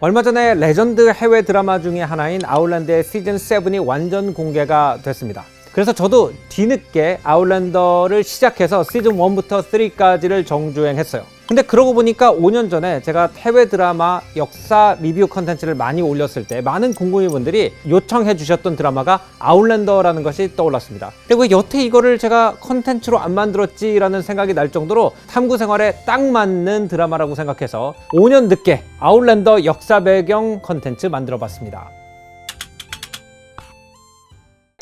얼마 전에 레전드 해외 드라마 중에 하나인 아웃랜더의 시즌 7이 완전 공개가 됐습니다. 그래서 저도 뒤늦게 아웃랜더를 시작해서 시즌 1부터 3까지를 정주행했어요. 근데 그러고 보니까 5년 전에 제가 해외 드라마 역사 리뷰 컨텐츠를 많이 올렸을 때 많은 궁금이분들이 요청해 주셨던 드라마가 아웃랜더라는 것이 떠올랐습니다. 그리고 여태 이거를 제가 컨텐츠로 안 만들었지라는 생각이 날 정도로 탐구 생활에 딱 맞는 드라마라고 생각해서 5년 늦게 아웃랜더 역사 배경 컨텐츠 만들어 봤습니다.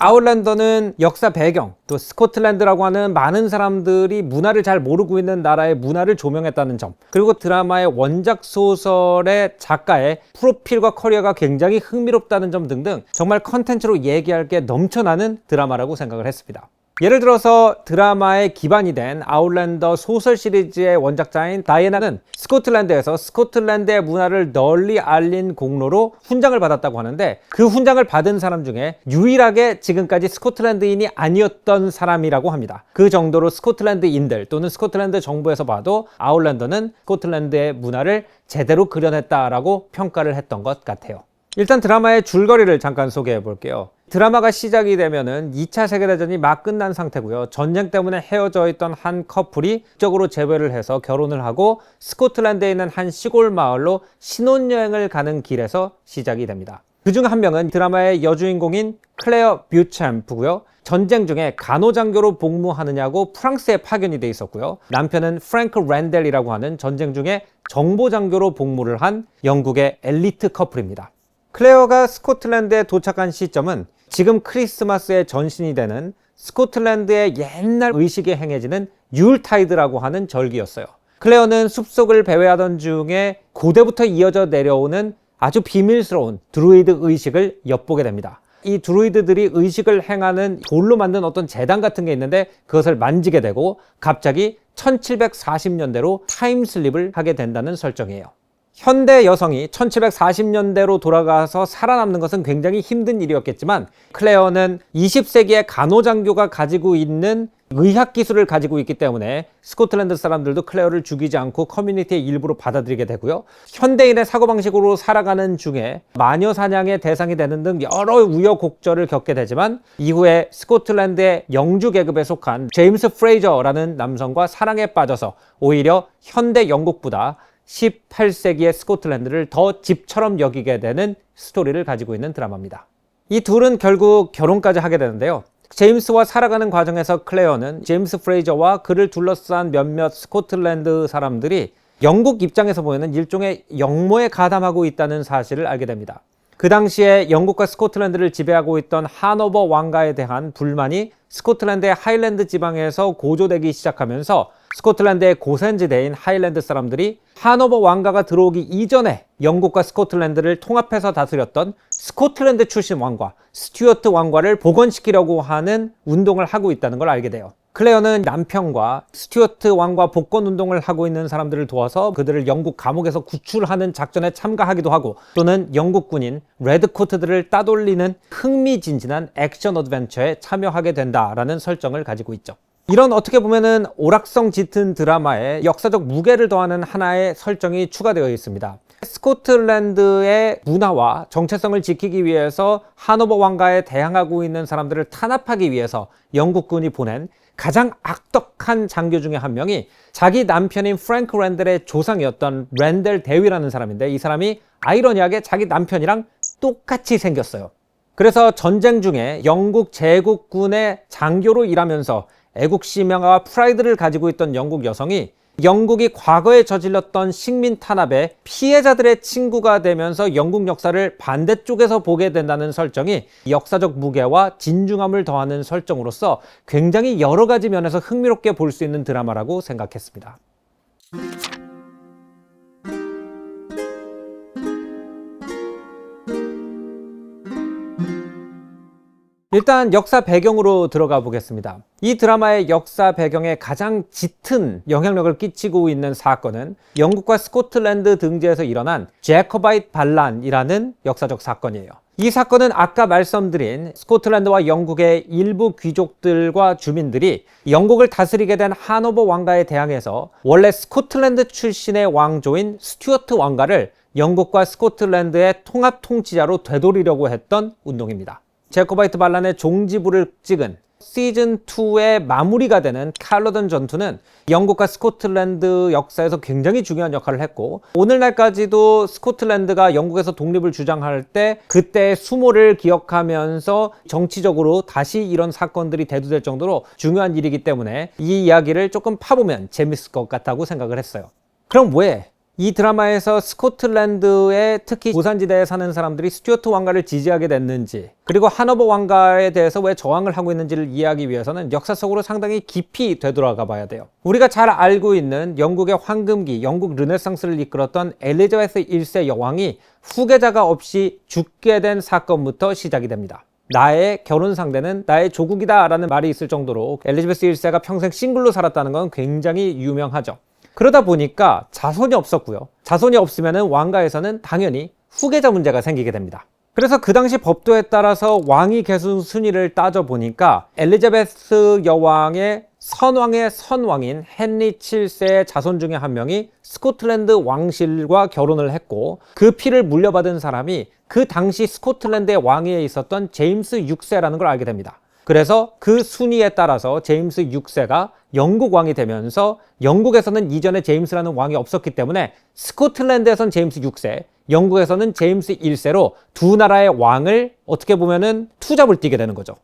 아웃랜더는 역사 배경, 또 스코틀랜드라고 하는 많은 사람들이 문화를 잘 모르고 있는 나라의 문화를 조명했다는 점, 그리고 드라마의 원작 소설의 작가의 프로필과 커리어가 굉장히 흥미롭다는 점 등등 정말 컨텐츠로 얘기할 게 넘쳐나는 드라마라고 생각을 했습니다. 예를 들어서 드라마의 기반이 된 아웃랜더 소설 시리즈의 원작자인 다이애나는 스코틀랜드에서 스코틀랜드의 문화를 널리 알린 공로로 훈장을 받았다고 하는데, 그 훈장을 받은 사람 중에 유일하게 지금까지 스코틀랜드인이 아니었던 사람이라고 합니다. 그 정도로 스코틀랜드인들 또는 스코틀랜드 정부에서 봐도 아웃랜더는 스코틀랜드의 문화를 제대로 그려냈다라고 평가를 했던 것 같아요. 일단 드라마의 줄거리를 잠깐 소개해 볼게요. 드라마가 시작이 되면은 2차 세계대전이 막 끝난 상태고요. 전쟁 때문에 헤어져 있던 한 커플이 극적으로 재회를 해서 결혼을 하고 스코틀랜드에 있는 한 시골 마을로 신혼여행을 가는 길에서 시작이 됩니다. 그중 한 명은 드라마의 여주인공인 클레어 뷰챔프고요. 전쟁 중에 간호장교로 복무하느냐고 프랑스에 파견이 돼 있었고요. 남편은 프랭크 랜델이라고 하는 전쟁 중에 정보장교로 복무를 한 영국의 엘리트 커플입니다. 클레어가 스코틀랜드에 도착한 시점은 지금 크리스마스의 전신이 되는 스코틀랜드의 옛날 의식이 행해지는 유울타이드라고 하는 절기였어요. 클레어는 숲속을 배회하던 중에 고대부터 이어져 내려오는 아주 비밀스러운 드루이드 의식을 엿보게 됩니다. 이 드루이드들이 의식을 행하는 돌로 만든 어떤 제단 같은 게 있는데 그것을 만지게 되고 갑자기 1740년대로 타임슬립을 하게 된다는 설정이에요. 현대 여성이 1740년대로 돌아가서 살아남는 것은 굉장히 힘든 일이었겠지만, 클레어는 20세기의 간호장교가 가지고 있는 의학기술을 가지고 있기 때문에 스코틀랜드 사람들도 클레어를 죽이지 않고 커뮤니티의 일부로 받아들이게 되고요. 현대인의 사고방식으로 살아가는 중에 마녀 사냥의 대상이 되는 등 여러 우여곡절을 겪게 되지만, 이후에 스코틀랜드의 영주 계급에 속한 제임스 프레이저라는 남성과 사랑에 빠져서 오히려 현대 영국보다 18세기의 스코틀랜드를 더 집처럼 여기게 되는 스토리를 가지고 있는 드라마입니다. 이 둘은 결국 결혼까지 하게 되는데요. 제임스와 살아가는 과정에서 클레어는 제임스 프레이저와 그를 둘러싼 몇몇 스코틀랜드 사람들이 영국 입장에서 보이는 일종의 역모에 가담하고 있다는 사실을 알게 됩니다. 그 당시에 영국과 스코틀랜드를 지배하고 있던 하노버 왕가에 대한 불만이 스코틀랜드의 하일랜드 지방에서 고조되기 시작하면서 스코틀랜드의 고산지대인 하일랜드 사람들이 하노버 왕가가 들어오기 이전에 영국과 스코틀랜드를 통합해서 다스렸던 스코틀랜드 출신 왕과 스튜어트 왕과를 복원시키려고 하는 운동을 하고 있다는 걸 알게 돼요. 클레어는 남편과 스튜어트 왕과 복권 운동을 하고 있는 사람들을 도와서 그들을 영국 감옥에서 구출하는 작전에 참가하기도 하고, 또는 영국 군인 레드코트들을 따돌리는 흥미진진한 액션 어드벤처에 참여하게 된다라는 설정을 가지고 있죠. 이런 어떻게 보면은 오락성 짙은 드라마에 역사적 무게를 더하는 하나의 설정이 추가되어 있습니다. 스코틀랜드의 문화와 정체성을 지키기 위해서 하노버 왕가에 대항하고 있는 사람들을 탄압하기 위해서 영국군이 보낸 가장 악덕한 장교 중에 한 명이 자기 남편인 프랭크 랜델의 조상이었던 랜델 대위라는 사람인데, 이 사람이 아이러니하게 자기 남편이랑 똑같이 생겼어요. 그래서 전쟁 중에 영국 제국군의 장교로 일하면서 애국심과 프라이드를 가지고 있던 영국 여성이 영국이 과거에 저질렀던 식민 탄압의 피해자들의 친구가 되면서 영국 역사를 반대쪽에서 보게 된다는 설정이 역사적 무게와 진중함을 더하는 설정으로서 굉장히 여러 가지 면에서 흥미롭게 볼 수 있는 드라마라고 생각했습니다. 일단 역사 배경으로 들어가 보겠습니다. 이 드라마의 역사 배경에 가장 짙은 영향력을 끼치고 있는 사건은 영국과 스코틀랜드 등지에서 일어난 제커바이트 반란이라는 역사적 사건이에요. 이 사건은 아까 말씀드린 스코틀랜드와 영국의 일부 귀족들과 주민들이 영국을 다스리게 된 하노버 왕가에 대항해서 원래 스코틀랜드 출신의 왕조인 스튜어트 왕가를 영국과 스코틀랜드의 통합 통치자로 되돌리려고 했던 운동입니다. 제코바이트 반란의 종지부를 찍은 시즌2의 마무리가 되는 칼로던 전투는 영국과 스코틀랜드 역사에서 굉장히 중요한 역할을 했고, 오늘날까지도 스코틀랜드가 영국에서 독립을 주장할 때 그때의 수모를 기억하면서 정치적으로 다시 이런 사건들이 대두될 정도로 중요한 일이기 때문에 이 이야기를 조금 파보면 재밌을 것 같다고 생각을 했어요. 그럼 왜 이 드라마에서 스코틀랜드의 특히 고산지대에 사는 사람들이 스튜어트 왕가를 지지하게 됐는지, 그리고 하노버 왕가에 대해서 왜 저항을 하고 있는지를 이해하기 위해서는 역사 속으로 상당히 깊이 되돌아가 봐야 돼요. 우리가 잘 알고 있는 영국의 황금기, 영국 르네상스를 이끌었던 엘리자베스 1세 여왕이 후계자가 없이 죽게 된 사건부터 시작이 됩니다. 나의 결혼 상대는 나의 조국이다 라는 말이 있을 정도로 엘리자베스 1세가 평생 싱글로 살았다는 건 굉장히 유명하죠. 그러다 보니까 자손이 없었고요. 자손이 없으면 왕가에서는 당연히 후계자 문제가 생기게 됩니다. 그래서 그 당시 법도에 따라서 왕위 계승 순위를 따져보니까 엘리자베스 여왕의 선왕의 선왕인 헨리 7세의 자손 중에 한 명이 스코틀랜드 왕실과 결혼을 했고, 그 피를 물려받은 사람이 그 당시 스코틀랜드의 왕위에 있었던 제임스 6세라는 걸 알게 됩니다. 그래서 그 순위에 따라서 제임스 6세가 영국 왕이 되면서, 영국에서는 이전에 제임스라는 왕이 없었기 때문에 스코틀랜드에선 제임스 6세, 영국에서는 제임스 1세로 두 나라의 왕을 어떻게 보면은 투잡을 뛰게 되는 거죠.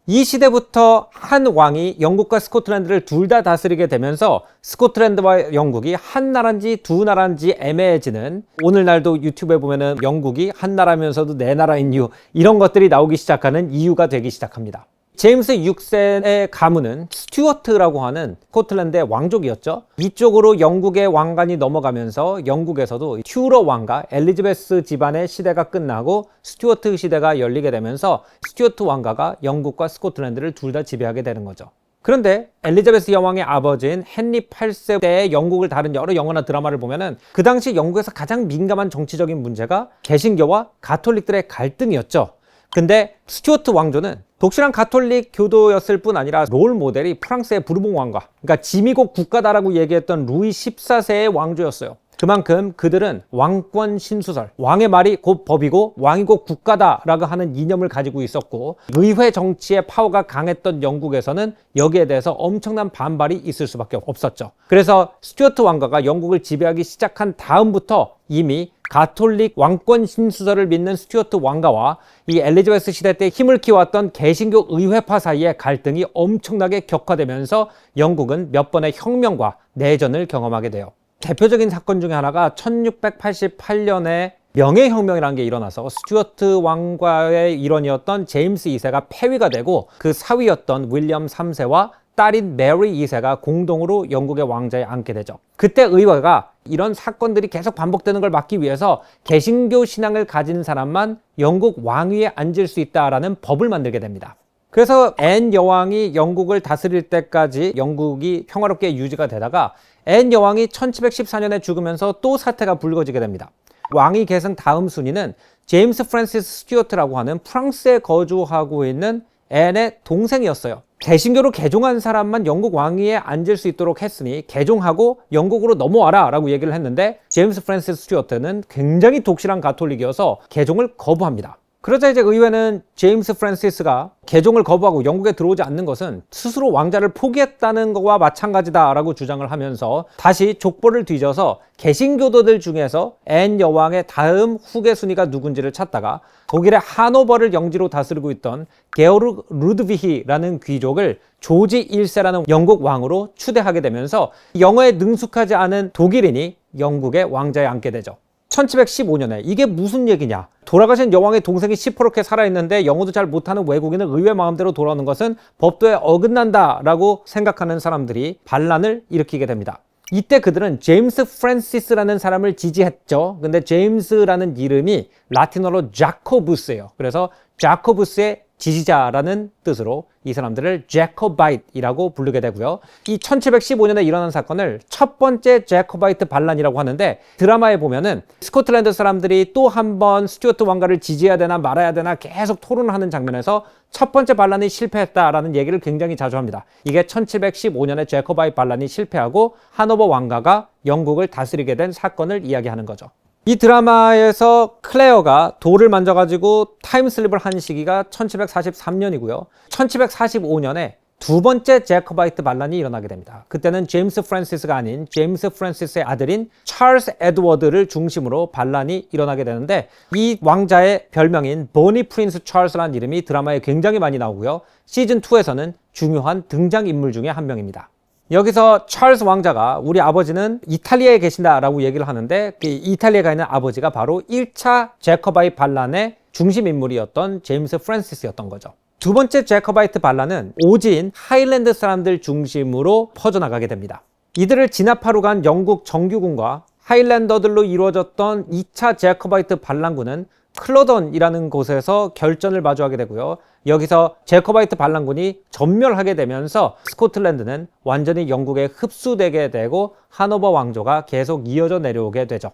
이 시대부터 한 왕이 영국과 스코틀랜드를 둘 다 다스리게 되면서 스코틀랜드와 영국이 한 나라인지 두 나라인지 애매해지는, 오늘날도 유튜브에 보면은 영국이 한 나라면서도 네 나라인 이유, 이런 것들이 나오기 시작하는 이유가 되기 시작합니다. 제임스 6세의 가문은 스튜어트라고 하는 스코틀랜드의 왕족이었죠. 이쪽으로 영국의 왕관이 넘어가면서 영국에서도 튜러 왕가, 엘리자베스 집안의 시대가 끝나고 스튜어트 시대가 열리게 되면서 스튜어트 왕가가 영국과 스코틀랜드를 둘 다 지배하게 되는 거죠. 그런데 엘리자베스 여왕의 아버지인 헨리 8세 때의 영국을 다룬 여러 영화나 드라마를 보면은 그 당시 영국에서 가장 민감한 정치적인 문제가 개신교와 가톨릭들의 갈등이었죠. 근데 스튜어트 왕조는 독실한 가톨릭 교도였을 뿐 아니라 롤 모델이 프랑스의 부르봉 왕가, 그러니까 지미국 국가다라고 얘기했던 루이 14세의 왕조였어요. 그만큼 그들은 왕권 신수설, 왕의 말이 곧 법이고 왕이 곧 국가다라고 하는 이념을 가지고 있었고, 의회 정치의 파워가 강했던 영국에서는 여기에 대해서 엄청난 반발이 있을 수밖에 없었죠. 그래서 스튜어트 왕가가 영국을 지배하기 시작한 다음부터 이미 가톨릭 왕권 신수설을 믿는 스튜어트 왕가와 이 엘리자베스 시대 때 힘을 키워왔던 개신교 의회파 사이의 갈등이 엄청나게 격화되면서 영국은 몇 번의 혁명과 내전을 경험하게 돼요. 대표적인 사건 중에 하나가 1688년에 명예혁명이라는 게 일어나서 스튜어트 왕과의 일원이었던 제임스 2세가 폐위가 되고, 그 사위였던 윌리엄 3세와 딸인 메리 2세가 공동으로 영국의 왕좌에 앉게 되죠. 그때 의회가 이런 사건들이 계속 반복되는 걸 막기 위해서 개신교 신앙을 가진 사람만 영국 왕위에 앉을 수 있다라는 법을 만들게 됩니다. 그래서 앤 여왕이 영국을 다스릴 때까지 영국이 평화롭게 유지가 되다가 앤 여왕이 1714년에 죽으면서 또 사태가 불거지게 됩니다. 왕위 계승 다음 순위는 제임스 프랜시스 스튜어트라고 하는 프랑스에 거주하고 있는 앤의 동생이었어요. 개신교로 개종한 사람만 영국 왕위에 앉을 수 있도록 했으니 개종하고 영국으로 넘어와라 라고 얘기를 했는데, 제임스 프랜시스 스튜어트는 굉장히 독실한 가톨릭이어서 개종을 거부합니다. 그러자 이제 의회는 제임스 프랜시스가 개종을 거부하고 영국에 들어오지 않는 것은 스스로 왕자를 포기했다는 것과 마찬가지다라고 주장을 하면서 다시 족보를 뒤져서 개신교도들 중에서 앤 여왕의 다음 후계 순위가 누군지를 찾다가 독일의 하노버를 영지로 다스리고 있던 게오르 루드비히라는 귀족을 조지 1세라는 영국 왕으로 추대하게 되면서 영어에 능숙하지 않은 독일인이 영국의 왕좌에 앉게 되죠. 1715년에 이게 무슨 얘기냐, 돌아가신 여왕의 동생이 시퍼렇게 살아있는데 영어도 잘 못하는 외국인은 의회 마음대로 돌아오는 것은 법도에 어긋난다 라고 생각하는 사람들이 반란을 일으키게 됩니다. 이때 그들은 제임스 프랜시스라는 사람을 지지했죠. 근데 제임스라는 이름이 라틴어로 자코부스예요. 그래서 자코부스의 지지자라는 뜻으로 이 사람들을 제코바이트이라고 부르게 되고요. 이 1715년에 일어난 사건을 첫 번째 제코바이트 반란이라고 하는데, 드라마에 보면은 스코틀랜드 사람들이 또 한 번 스튜어트 왕가를 지지해야 되나 말아야 되나 계속 토론을 하는 장면에서 첫 번째 반란이 실패했다라는 얘기를 굉장히 자주 합니다. 이게 1715년에 제코바이트 반란이 실패하고 하노버 왕가가 영국을 다스리게 된 사건을 이야기하는 거죠. 이 드라마에서 클레어가 돌을 만져가지고 타임슬립을 한 시기가 1743년이고요. 1745년에 두 번째 제커바이트 반란이 일어나게 됩니다. 그때는 제임스 프랜시스가 아닌 제임스 프랜시스의 아들인 찰스 에드워드를 중심으로 반란이 일어나게 되는데, 이 왕자의 별명인 보니 프린스 찰스라는 이름이 드라마에 굉장히 많이 나오고요. 시즌2에서는 중요한 등장인물 중에 한 명입니다. 여기서 찰스 왕자가 우리 아버지는 이탈리아에 계신다라고 얘기를 하는데, 그 이탈리아에 가 있는 아버지가 바로 1차 제커바이트 반란의 중심 인물이었던 제임스 프랜시스였던 거죠. 두 번째 제커바이트 반란은 오지인 하일랜드 사람들 중심으로 퍼져나가게 됩니다. 이들을 진압하러 간 영국 정규군과 하일랜더들로 이루어졌던 2차 제커바이트 반란군은 클로던이라는 곳에서 결전을 마주하게 되고요. 여기서 제커바이트 반란군이 전멸하게 되면서 스코틀랜드는 완전히 영국에 흡수되게 되고 하노버 왕조가 계속 이어져 내려오게 되죠.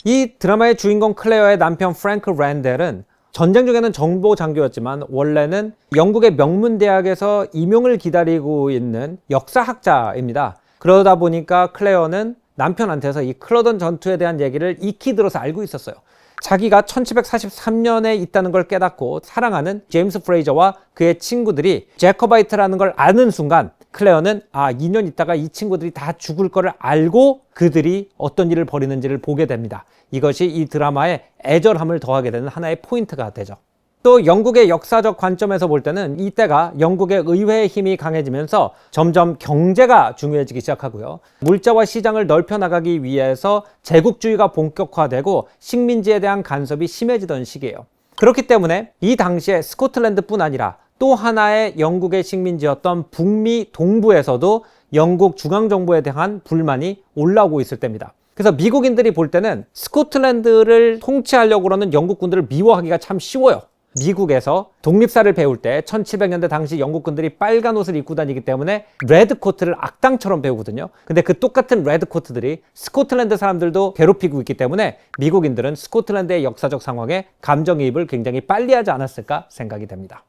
이 드라마의 주인공 클레어의 남편 프랭크 랜델은 전쟁 중에는 정보 장교였지만 원래는 영국의 명문 대학에서 임용을 기다리고 있는 역사학자입니다. 그러다 보니까 클레어는 남편한테서 이 클로던 전투에 대한 얘기를 익히 들어서 알고 있었어요. 자기가 1743년에 있다는 걸 깨닫고 사랑하는 제임스 프레이저와 그의 친구들이 제커바이트라는 걸 아는 순간 클레어는 2년 있다가 이 친구들이 다 죽을 거를 알고 그들이 어떤 일을 벌이는지를 보게 됩니다. 이것이 이 드라마에 애절함을 더하게 되는 하나의 포인트가 되죠. 또 영국의 역사적 관점에서 볼 때는 이때가 영국의 의회의 힘이 강해지면서 점점 경제가 중요해지기 시작하고요. 물자와 시장을 넓혀나가기 위해서 제국주의가 본격화되고 식민지에 대한 간섭이 심해지던 시기예요. 그렇기 때문에 이 당시에 스코틀랜드뿐 아니라 또 하나의 영국의 식민지였던 북미 동부에서도 영국 중앙정부에 대한 불만이 올라오고 있을 때입니다. 그래서 미국인들이 볼 때는 스코틀랜드를 통치하려고 그러는 영국군들을 미워하기가 참 쉬워요. 미국에서 독립사를 배울 때 1700년대 당시 영국군들이 빨간 옷을 입고 다니기 때문에 레드코트를 악당처럼 배우거든요. 근데 그 똑같은 레드코트들이 스코틀랜드 사람들도 괴롭히고 있기 때문에 미국인들은 스코틀랜드의 역사적 상황에 감정이입을 굉장히 빨리 하지 않았을까 생각이 됩니다.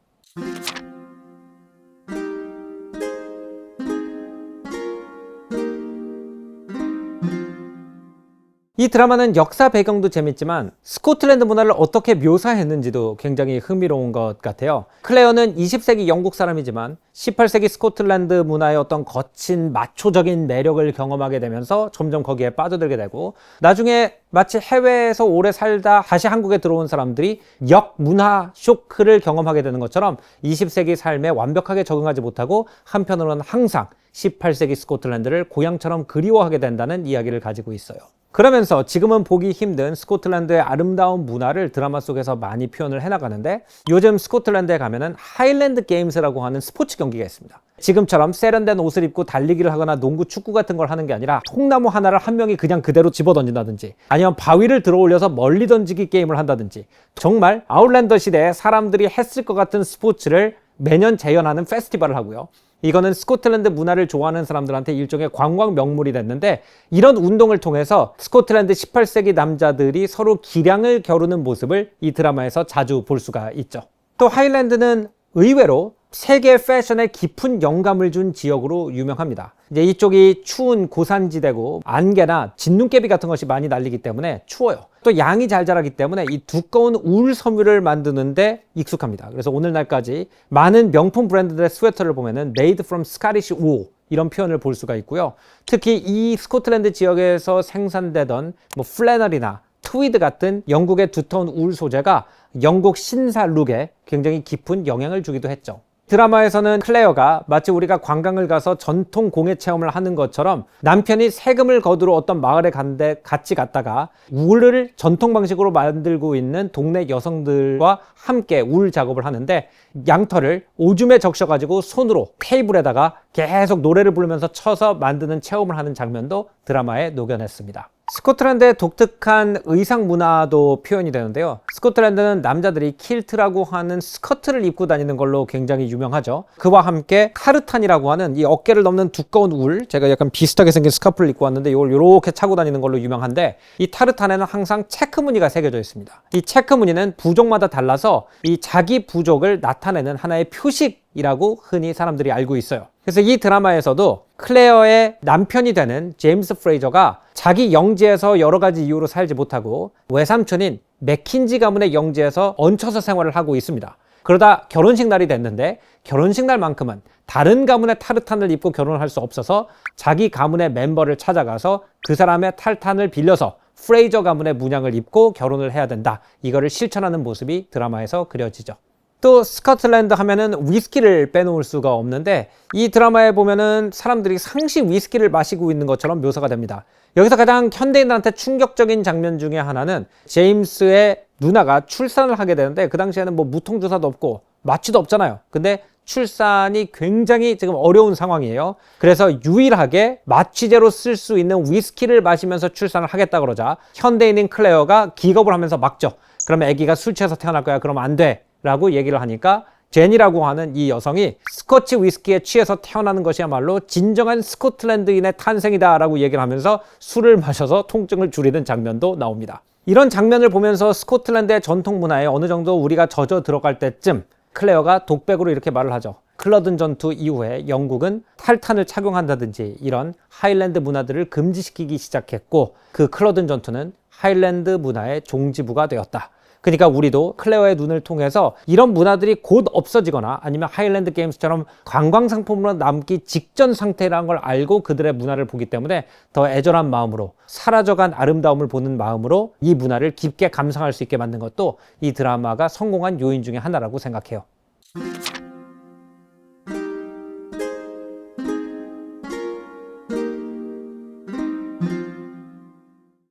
이 드라마는 역사 배경도 재밌지만 스코틀랜드 문화를 어떻게 묘사했는지도 굉장히 흥미로운 것 같아요. 클레어는 20세기 영국 사람이지만 18세기 스코틀랜드 문화의 어떤 거친 마초적인 매력을 경험하게 되면서 점점 거기에 빠져들게 되고, 나중에 마치 해외에서 오래 살다 다시 한국에 들어온 사람들이 역문화 쇼크를 경험하게 되는 것처럼 20세기 삶에 완벽하게 적응하지 못하고 한편으로는 항상 18세기 스코틀랜드를 고향처럼 그리워하게 된다는 이야기를 가지고 있어요. 그러면서 지금은 보기 힘든 스코틀랜드의 아름다운 문화를 드라마 속에서 많이 표현을 해나가는데, 요즘 스코틀랜드에 가면은 하일랜드 게임스라고 하는 스포츠 경기가 있습니다. 지금처럼 세련된 옷을 입고 달리기를 하거나 농구, 축구 같은 걸 하는 게 아니라 통나무 하나를 한 명이 그냥 그대로 집어 던진다든지, 아니면 바위를 들어 올려서 멀리 던지기 게임을 한다든지, 정말 아웃랜더 시대에 사람들이 했을 것 같은 스포츠를 매년 재현하는 페스티벌을 하고요. 이거는 스코틀랜드 문화를 좋아하는 사람들한테 일종의 관광 명물이 됐는데, 이런 운동을 통해서 스코틀랜드 18세기 남자들이 서로 기량을 겨루는 모습을 이 드라마에서 자주 볼 수가 있죠. 또 하일랜드는 의외로 세계 패션에 깊은 영감을 준 지역으로 유명합니다. 이제 이쪽이 추운 고산지대고 안개나 진눈깨비 같은 것이 많이 날리기 때문에 추워요. 또 양이 잘 자라기 때문에 이 두꺼운 울 섬유를 만드는데 익숙합니다. 그래서 오늘날까지 많은 명품 브랜드들의 스웨터를 보면은 made from Scottish wool 이런 표현을 볼 수가 있고요. 특히 이 스코틀랜드 지역에서 생산되던 플래널이나 트위드 같은 영국의 두터운 울 소재가 영국 신사 룩에 굉장히 깊은 영향을 주기도 했죠. 드라마에서는 클레어가 마치 우리가 관광을 가서 전통 공예 체험을 하는 것처럼 남편이 세금을 거두러 어떤 마을에 갔는데 같이 갔다가 울을 전통 방식으로 만들고 있는 동네 여성들과 함께 울 작업을 하는데, 양털을 오줌에 적셔가지고 손으로 테이블에다가 계속 노래를 부르면서 쳐서 만드는 체험을 하는 장면도 드라마에 녹여냈습니다. 스코틀랜드의 독특한 의상 문화도 표현이 되는데요. 스코틀랜드는 남자들이 킬트라고 하는 스커트를 입고 다니는 걸로 굉장히 유명하죠. 그와 함께 카르탄이라고 하는 이 어깨를 넘는 두꺼운 울, 제가 약간 비슷하게 생긴 스카프를 입고 왔는데 이걸 이렇게 차고 다니는 걸로 유명한데, 이 타르탄에는 항상 체크 무늬가 새겨져 있습니다. 이 체크 무늬는 부족마다 달라서 이 자기 부족을 나타내는 하나의 표식이라고 흔히 사람들이 알고 있어요. 그래서 이 드라마에서도 클레어의 남편이 되는 제임스 프레이저가 자기 영지에서 여러 가지 이유로 살지 못하고 외삼촌인 맥킨지 가문의 영지에서 얹혀서 생활을 하고 있습니다. 그러다 결혼식 날이 됐는데 결혼식 날만큼은 다른 가문의 타르탄을 입고 결혼을 할 수 없어서 자기 가문의 멤버를 찾아가서 그 사람의 탈탄을 빌려서 프레이저 가문의 문양을 입고 결혼을 해야 된다. 이거를 실천하는 모습이 드라마에서 그려지죠. 또 스코틀랜드 하면은 위스키를 빼놓을 수가 없는데 이 드라마에 보면은 사람들이 상시 위스키를 마시고 있는 것처럼 묘사가 됩니다. 여기서 가장 현대인들한테 충격적인 장면 중에 하나는 제임스의 누나가 출산을 하게 되는데 그 당시에는 뭐 무통주사도 없고 마취도 없잖아요. 근데 출산이 굉장히 지금 어려운 상황이에요. 그래서 유일하게 마취제로 쓸 수 있는 위스키를 마시면서 출산을 하겠다 그러자 현대인인 클레어가 기겁을 하면서 막죠. 그러면 아기가 술 취해서 태어날 거야. 그러면 안 돼. 라고 얘기를 하니까 제니라고 하는 이 여성이 스코치 위스키에 취해서 태어나는 것이야말로 진정한 스코틀랜드인의 탄생이다 라고 얘기를 하면서 술을 마셔서 통증을 줄이는 장면도 나옵니다. 이런 장면을 보면서 스코틀랜드의 전통 문화에 어느 정도 우리가 젖어 들어갈 때쯤 클레어가 독백으로 이렇게 말을 하죠. 클러든 전투 이후에 영국은 탈탄을 착용한다든지 이런 하일랜드 문화들을 금지시키기 시작했고 그 클러든 전투는 하일랜드 문화의 종지부가 되었다. 그러니까 우리도 클레어의 눈을 통해서 이런 문화들이 곧 없어지거나 아니면 하일랜드 게임스처럼 관광상품으로 남기 직전 상태라는 걸 알고 그들의 문화를 보기 때문에 더 애절한 마음으로 사라져간 아름다움을 보는 마음으로 이 문화를 깊게 감상할 수 있게 만든 것도 이 드라마가 성공한 요인 중에 하나라고 생각해요.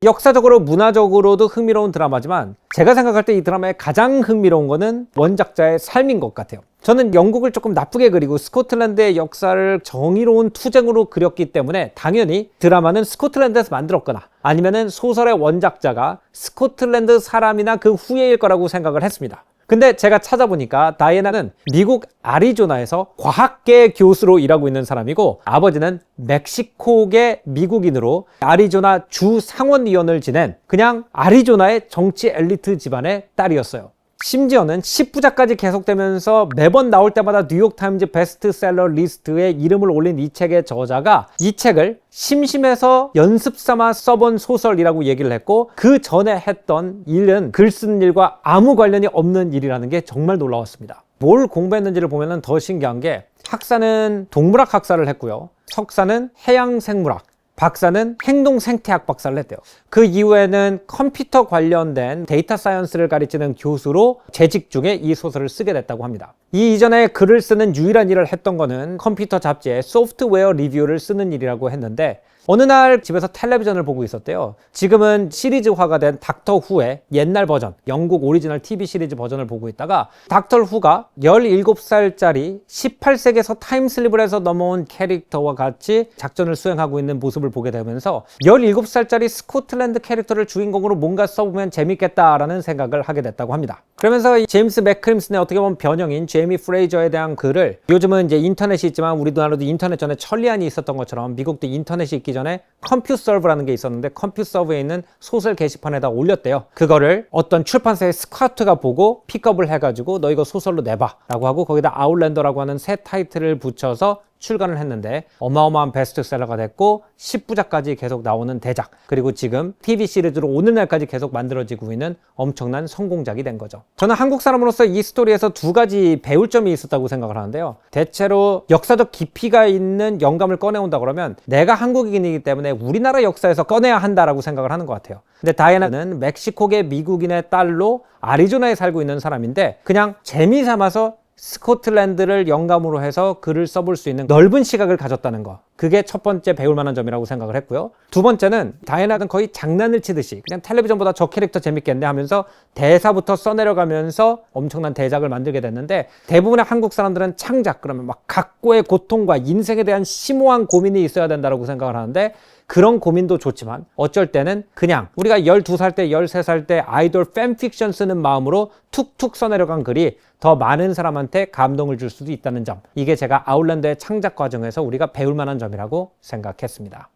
역사적으로 문화적으로도 흥미로운 드라마지만 제가 생각할 때 이 드라마의 가장 흥미로운 거는 원작자의 삶인 것 같아요. 저는 영국을 조금 나쁘게 그리고 스코틀랜드의 역사를 정의로운 투쟁으로 그렸기 때문에 당연히 드라마는 스코틀랜드에서 만들었거나 아니면은 소설의 원작자가 스코틀랜드 사람이나 그 후예일 거라고 생각을 했습니다. 근데 제가 찾아보니까 다이애나는 미국 애리조나에서 과학계 교수로 일하고 있는 사람이고 아버지는 멕시코계 미국인으로 애리조나 주 상원의원을 지낸 그냥 애리조나의 정치 엘리트 집안의 딸이었어요. 심지어는 10부작까지 계속되면서 매번 나올 때마다 뉴욕타임즈 베스트셀러 리스트에 이름을 올린 이 책의 저자가 이 책을 심심해서 연습 삼아 써본 소설이라고 얘기를 했고 그 전에 했던 일은 글 쓰는 일과 아무 관련이 없는 일이라는 게 정말 놀라웠습니다. 뭘 공부했는지를 보면 더 신기한 게 학사는 동물학 학사를 했고요. 석사는 해양생물학, 박사는 행동생태학 박사를 했대요. 그 이후에는 컴퓨터 관련된 데이터 사이언스를 가르치는 교수로 재직 중에 이 소설을 쓰게 됐다고 합니다. 이 이전에 글을 쓰는 유일한 일을 했던 거는 컴퓨터 잡지에 소프트웨어 리뷰를 쓰는 일이라고 했는데 어느 날 집에서 텔레비전을 보고 있었대요. 지금은 시리즈화가 된 닥터 후의 옛날 버전, 영국 오리지널 TV 시리즈 버전을 보고 있다가 닥터 후가 17살짜리 18세기에서 타임슬립을 해서 넘어온 캐릭터와 같이 작전을 수행하고 있는 모습을 보게 되면서 17살짜리 스코틀랜드 캐릭터를 주인공으로 뭔가 써보면 재밌겠다라는 생각을 하게 됐다고 합니다. 그러면서 이 제임스 맥크림슨의 어떻게 보면 변형인 제이미 프레이저에 대한 글을 요즘은 이제 인터넷이 있지만 우리나라도 인터넷 전에 천리안이 있었던 것처럼 미국도 인터넷이 있기 전에 컴퓨서브라는 게 있었는데 컴퓨서브에 있는 소설 게시판에다 올렸대요. 그거를 어떤 출판사의 스카우트가 보고 픽업을 해가지고 너 이거 소설로 내봐 라고 하고 거기다 아웃랜더라고 하는 새 타이틀을 붙여서 출간을 했는데 어마어마한 베스트셀러가 됐고 10부작까지 계속 나오는 대작, 그리고 지금 TV 시리즈로 오늘날까지 계속 만들어지고 있는 엄청난 성공작이 된 거죠. 저는 한국 사람으로서 이 스토리에서 두 가지 배울 점이 있었다고 생각을 하는데요. 대체로 역사적 깊이가 있는 영감을 꺼내온다 그러면 내가 한국인이기 때문에 우리나라 역사에서 꺼내야 한다라고 생각을 하는 것 같아요. 근데 다이애나는 멕시코계 미국인의 딸로 애리조나에 살고 있는 사람인데 그냥 재미삼아서 스코틀랜드를 영감으로 해서 글을 써볼 수 있는 넓은 시각을 가졌다는 거, 그게 첫 번째 배울 만한 점이라고 생각을 했고요. 두 번째는 다이애나는 거의 장난을 치듯이 그냥 텔레비전보다 저 캐릭터 재밌겠네 하면서 대사부터 써내려가면서 엄청난 대작을 만들게 됐는데 대부분의 한국 사람들은 창작 그러면 막 각고의 고통과 인생에 대한 심오한 고민이 있어야 된다고 생각을 하는데 그런 고민도 좋지만 어쩔 때는 그냥 우리가 12살 때 13살 때 아이돌 팬픽션 쓰는 마음으로 툭툭 써내려간 글이 더 많은 사람한테 감동을 줄 수도 있다는 점, 이게 제가 아웃랜더의 창작 과정에서 우리가 배울 만한 점이라고 생각했습니다.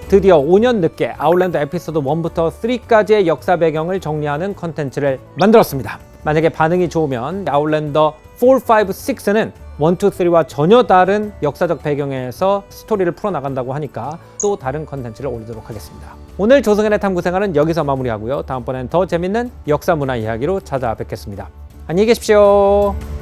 드디어 5년 늦게 아웃랜더 에피소드 1부터 3까지의 역사 배경을 정리하는 컨텐츠를 만들었습니다. 만약에 반응이 좋으면 아웃랜더 4, 5, 6는 1, 2, 3와 전혀 다른 역사적 배경에서 스토리를 풀어나간다고 하니까 또 다른 컨텐츠를 올리도록 하겠습니다. 오늘 조승연의 탐구생활은 여기서 마무리하고요. 다음번엔 더 재밌는 역사 문화 이야기로 찾아뵙겠습니다. 안녕히 계십시오.